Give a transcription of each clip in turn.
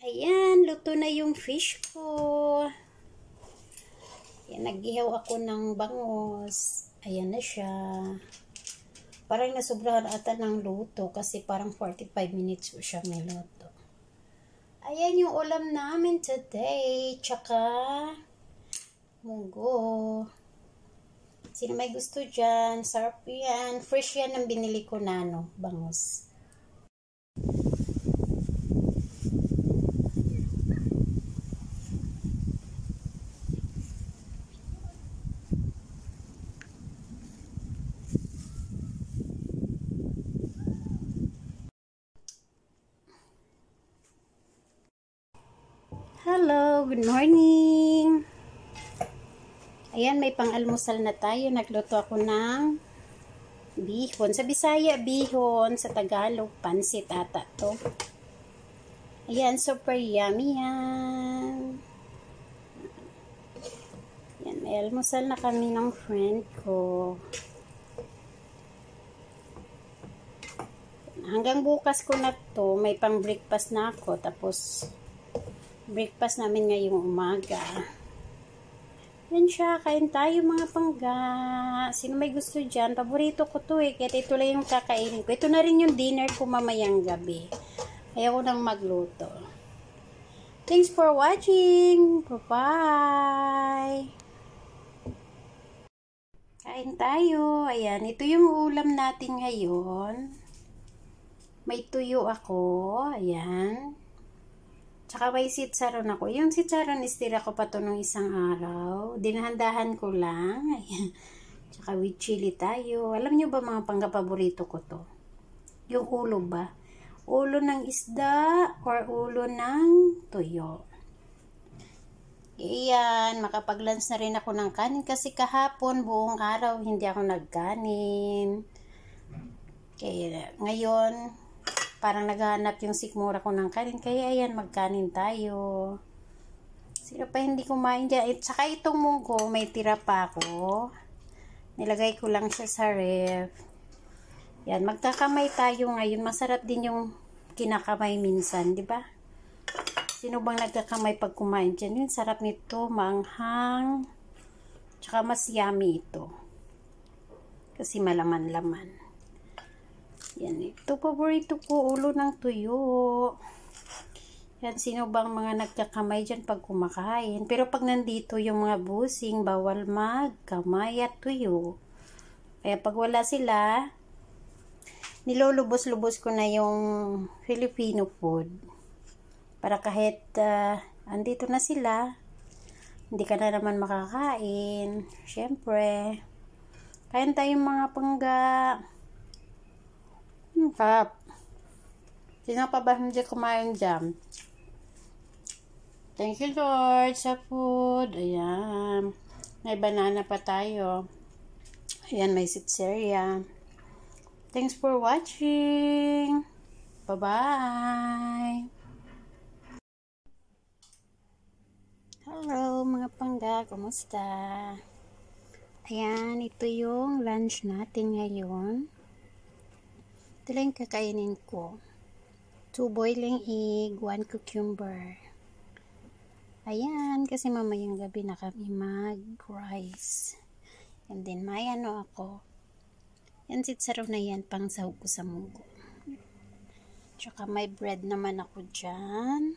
Ayan, luto na yung fish ko. Ayan, nag-ihaw ako ng bangos. Ayan na siya. Parang nasobrahan ata ng luto kasi parang 45 minutes po siya may luto. Ayan yung ulam namin today. Tsaka munggo. Sino may gusto dyan? Sarap yan. Fresh yan ang binili ko na bangos. Hello, good morning. Ayan, may pang-almusal na tayo. Nagluto ako ng bihon. Sa Bisaya, bihon. Sa Tagalog, pansit ata to. Ayan, super yummy yan. Ayan, may almusal na kami ng friend ko. Hanggang bukas ko na to, may pang-breakfast na ako. Tapos, breakfast namin ngayong umaga. Yan siya, kain tayo mga pangga. Sino may gusto dyan? Paborito ko to kaya ito lang yung kakainin ko. Ito na rin yung dinner ko mamayang gabi. Ayaw ko nang magluto. Thanks for watching. Bye-bye. Kain tayo. Ayan, ito yung ulam natin ngayon. May tuyo ako. Ayan. Tsaka may sitsaron ako. Yung sitsaron, istira ko pa to nung isang araw. Dinahandahan ko lang. Ayan. Tsaka with chili tayo. Alam nyo ba mga pangga-paborito ko to? Yung ulo ba? Ulo ng isda or ulo ng tuyo. Ayan. Makapag-lunch na rin ako ng kanin kasi kahapon buong araw hindi ako nagkanin. Kaya ngayon parang naghahanap yung sikmura ko ng kanin. Kaya ayan, magkanin tayo. Sino pa hindi kumain dyan? Saka itong munggo, may tira pa ako. Nilagay ko lang siya sa ref. Yan, magkakamay tayo ngayon. Masarap din yung kinakamay minsan, di ba? Sino bang nagkakamay pag kumain dyan? Yung sarap nito, maanghang. Tsaka mas yummy ito. Kasi malaman-laman. Yan, ito paborito ko, ulo ng tuyo. Yan, sino bang mga nagkakamay dyan pag kumakain? Pero pag nandito yung mga busing, bawal magkamay at tuyo. Kaya pag wala sila, nilulubos-lubos ko na yung Filipino food. Para kahit andito na sila, hindi ka na naman makakain. Siyempre, kain tayong mga pangga. Sarap. Sino pa ba hindi kumain dyan? Thank you Lord sa food. Ayan. May banana pa tayo. Ayan, may sitseria. Thanks for watching. Bye-bye. Hello mga pangga. Kumusta? Ayan, ito yung lunch natin ngayon. Ito lang kakainin ko. 2 boiling egg, 1 cucumber. Ayan, kasi mamayang gabi na kami mag-rice. And then, may ano ako. Yan, sitsaraw na yan, pang sahog ko sa munggo. Tsaka may bread naman ako dyan.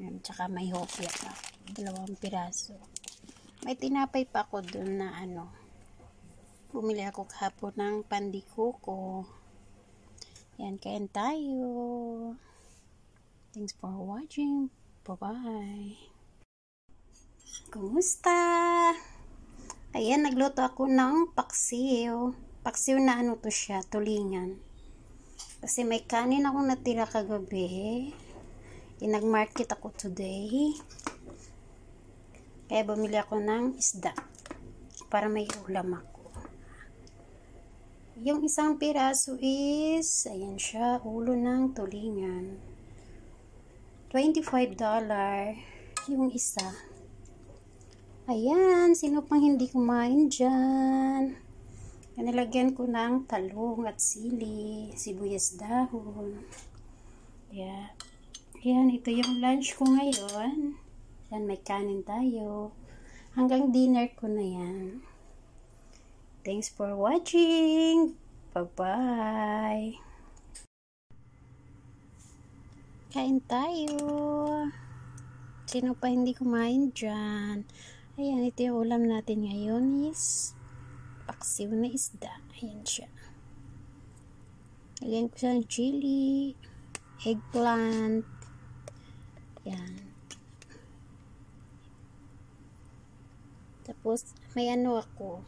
Yan, tsaka may hopya pa. 2 piraso. May tinapay pa ako dun na ano. Bumili ako kahapon ng pandikuko. Yan, kain tayo. Thanks for watching. Bye-bye. Kumusta? Ayan, nagluto ako ng paksiw. Paksiw na ano to siya, tulingan. Kasi may kanin akong natira kagabi. Nag-market ako today. Kaya bumili ako ng isda. Para may ulam ako. Yung isang piraso is, ayan siya, ulo ng tulingan. $25 yung isa. Ayan, sino pang hindi kumain dyan? Nilagyan ko ng talong at sili, sibuyas dahon. Yeah. Ayan, ito yung lunch ko ngayon. Yan, may kanin tayo. Hanggang dinner ko na yan. Thanks for watching. Bye-bye. Kain tayo. Sino pa hindi kumain dyan? Ayan, ito yung ulam natin ngayon is paksiw na isda. Ayan siya. Lagyan ko siya ng chili, eggplant. Yan. Tapos, may ano ako.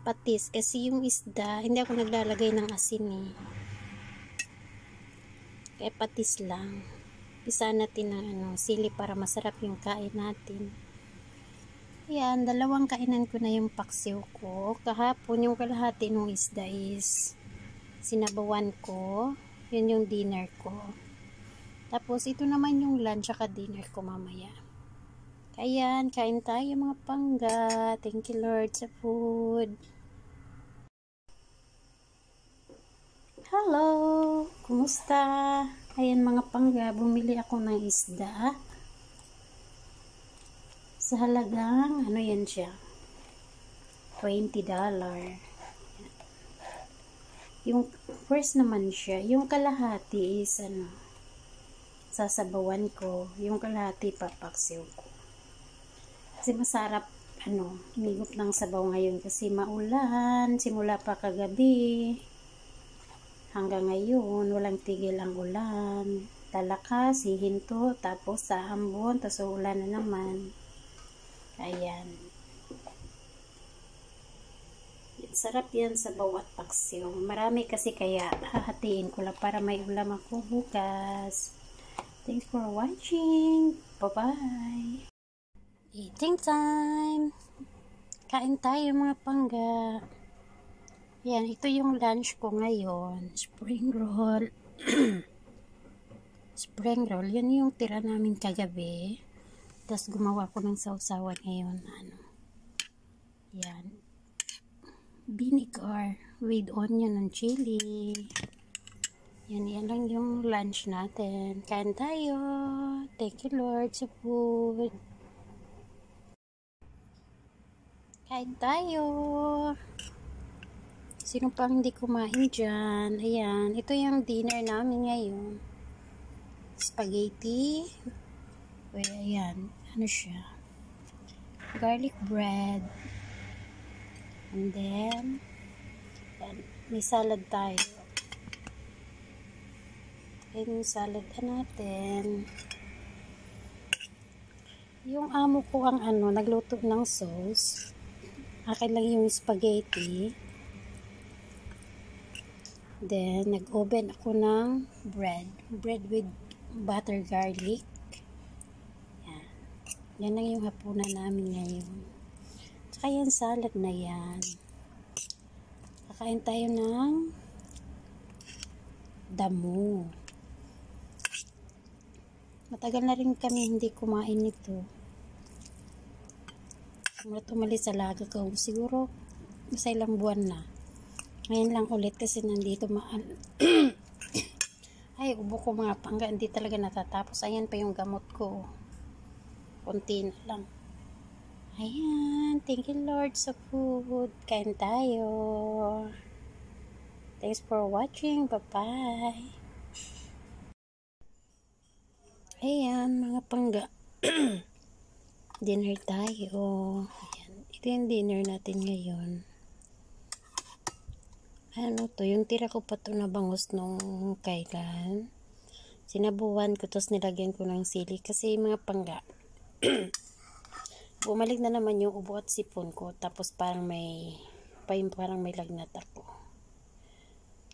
Patis. Kasi yung isda, hindi ako naglalagay ng asin eh. Kaya patis lang. Pisa natin ng sili para masarap yung kain natin. Ayan, 2 kainan ko na yung paksiw ko. Kahapon yung kalahati ng isda is sinabawan ko. Yun yung dinner ko. Tapos ito naman yung lunch at dinner ko mamaya. Ayan, kain tayo mga pangga. Thank you Lord sa food. Hello! Kumusta? Ayan mga pangga, bumili ako ng isda. Sa halagang, ano yan siya? $20. Yung first naman siya, yung kalahati is sasabawan ko. Yung kalahati papaksiw ko. Kasi masarap, himigop ng sabaw ngayon kasi maulan, simula pa kagabi. Hanggang ngayon, walang tigil ang ulan. Talakas, hihinto, tapos sa ambon, tapos ulan na naman. Ayan. Sarap yan sa bawat paksiw. Marami kasi kaya hahatiin ko lang para may ulam ako bukas. Thanks for watching. Bye-bye. Eating time. Kain tayo mga pangga. Yan, ito yung lunch ko ngayon. Spring roll. Spring roll. Yan yung tira namin kagabi. Tapos gumawa ko ng sausawan ngayon. Yan. Vinegar with onion and chili. Yan lang yung lunch natin. Kain tayo. Thank you Lord sa food. Kain tayo. Sino pang hindi kumain dyan? Ayan. Ito yung dinner namin ngayon. Spaghetti. Ayan. Ano siya? Garlic bread. And then, ayan. May salad tayo. Ayan yung salad natin. Yung amo ko ang nagluto ng sauce. Akin lang yung spaghetti. Then, nag-oven ako ng bread. Bread with butter garlic. Yan. Yan lang yung hapunan namin ngayon. Tsaka yung salad na yan. Kakain tayo ng damo. Matagal na rin kami hindi kumain nito. Mula tumalis sa laga ko. Siguro, isa ilang buwan na. Ngayon lang ulit kasi nandito ay, ubo ko mga pangga. Hindi talaga natatapos. Ayan pa yung gamot ko. Kunti na lang. Ayan. Thank you Lord sa food. Kain tayo. Thanks for watching. Bye-bye. Ayan mga pangga. Dinner tayo. Ayan. Ito yung dinner natin ngayon. Yung tira ko pa ito na bangus nung kailan. Sinabuhan ko, tapos nilagyan ko ng sili. Kasi mga pangga, bumalik na naman yung ubo at sipon ko. Tapos parang may lagnat ako.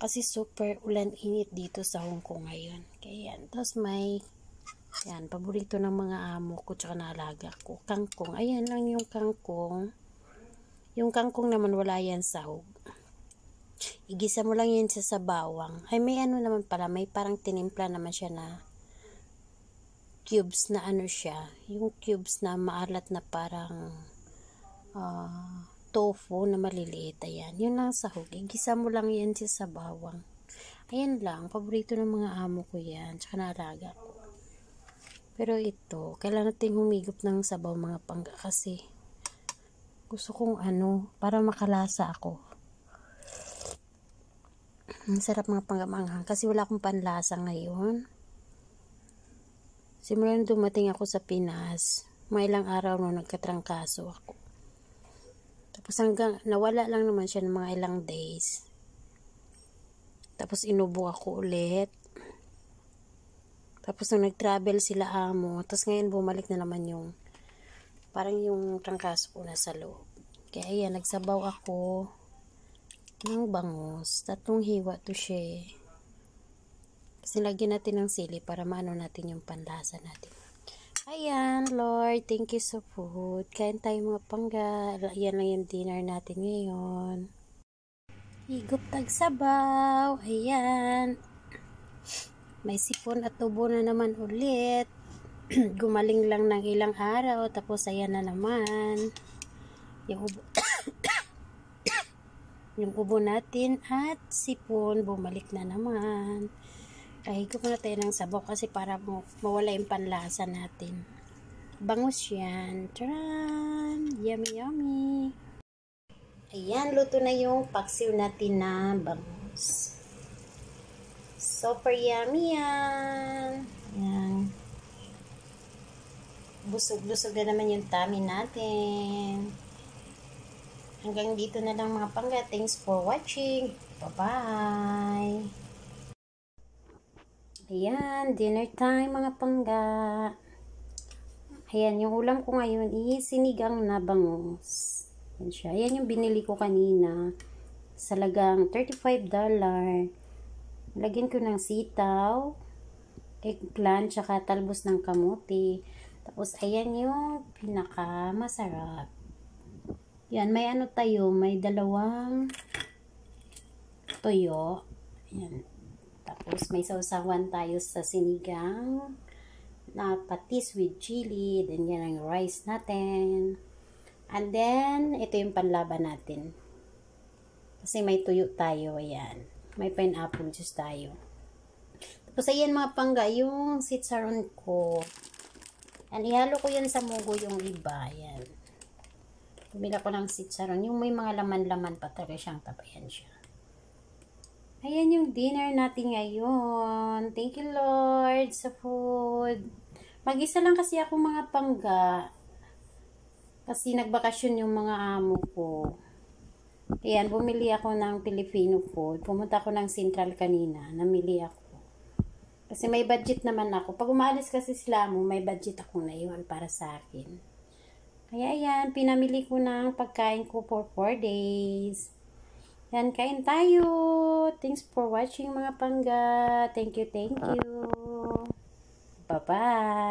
Kasi super ulan-init dito sa Hong Kong ngayon. Kaya yan. Tapos yan, paborito ng mga amo ko tsaka naalaga ko. Kangkong. Ayan lang yung kangkong. Yung kangkong naman wala yan sahog. Igisa mo lang yun sa bawang. Ay, may naman pala. May parang tinimpla naman siya na cubes na siya. Yung cubes na maalat na parang tofu na maliliit. Ayan. Yun lang sahog. Igisa mo lang yan sa bawang. Ayan lang, paborito ng mga amo ko yan, tsaka naalaga ko. Pero ito, kailangan natin humigop ng sabaw mga pangga kasi gusto kong para makalasa ako. Ang sarap mga pangga manghang kasi wala akong panlasa ngayon. Simula nung dumating ako sa Pinas, may ilang araw nung nagkatrangkaso ako. Tapos hanggang nawala lang naman siya ng mga ilang days. Tapos inubo ako ulit. Tapos nung nag-travel sila amo, tapos ngayon bumalik na naman parang yung trangkaso ko na sa loob. Kaya ayan, nagsabaw ako ng bangus. 3 hiwa to siya. Kasi lagyan natin ng sili para maano natin yung panlasa natin. Ayan, Lord, thank you sa food. Kain tayo mga pangga. Ayan lang yung dinner natin ngayon. Higop tagsabaw. Ayan. May sipon at tubo na naman ulit. Gumaling lang ng ilang araw. Tapos ayan na naman. Yung ubo, yung ubo natin at sipon. Bumalik na naman. Higop na tayo ng sabaw kasi para mawala yung panlasa natin. Bangus yan. Taran! Yummy, yummy. Ayan, luto na yung paksiw natin na bangus. Super yummy yan. Ayan. Busog-busog na naman yung tummy natin. Hanggang dito na lang mga pangga. Thanks for watching. Bye-bye. Ayan, dinner time mga pangga. Ayan, yung ulam ko ngayon is sinigang na bangus. Ayan siya. Ayan yung binili ko kanina. Sa lagang $35. Lagyan ko ng sitaw, eggplant, tsaka talbos ng kamuti. Tapos, ayan yung pinakamasarap. Yan, may tayo, may 2 toyo. Ayan. Tapos, may sausawan tayo sa sinigang na patis with chili. Then, yan ang rice natin. And then, ito yung panlaban natin. Kasi may tuyo tayo, ayan. May pineapple juice tayo. Tapos, ayan mga pangga, yung sitsaron ko. Yan, ihalo ko yan sa mugo yung iba. Ayan. Pumila ko ng sitsaron. Yung may mga laman-laman pa talaga siyang tabayan siya. Ayan yung dinner natin ngayon. Thank you, Lord, sa food. Mag-isa lang kasi ako mga pangga. Kasi nagbakasyon yung mga amo ko. Ayan, bumili ako ng Filipino food. Pumunta ako ng Central kanina. Namili ako. Kasi may budget naman ako. Pag umaalis kasi sila mo, may budget akong naiwan para sa akin. Kaya ayan, pinamili ko ng pagkain ko for 4 days. Yan, kain tayo. Thanks for watching mga pangga. Thank you, thank you. Bye-bye.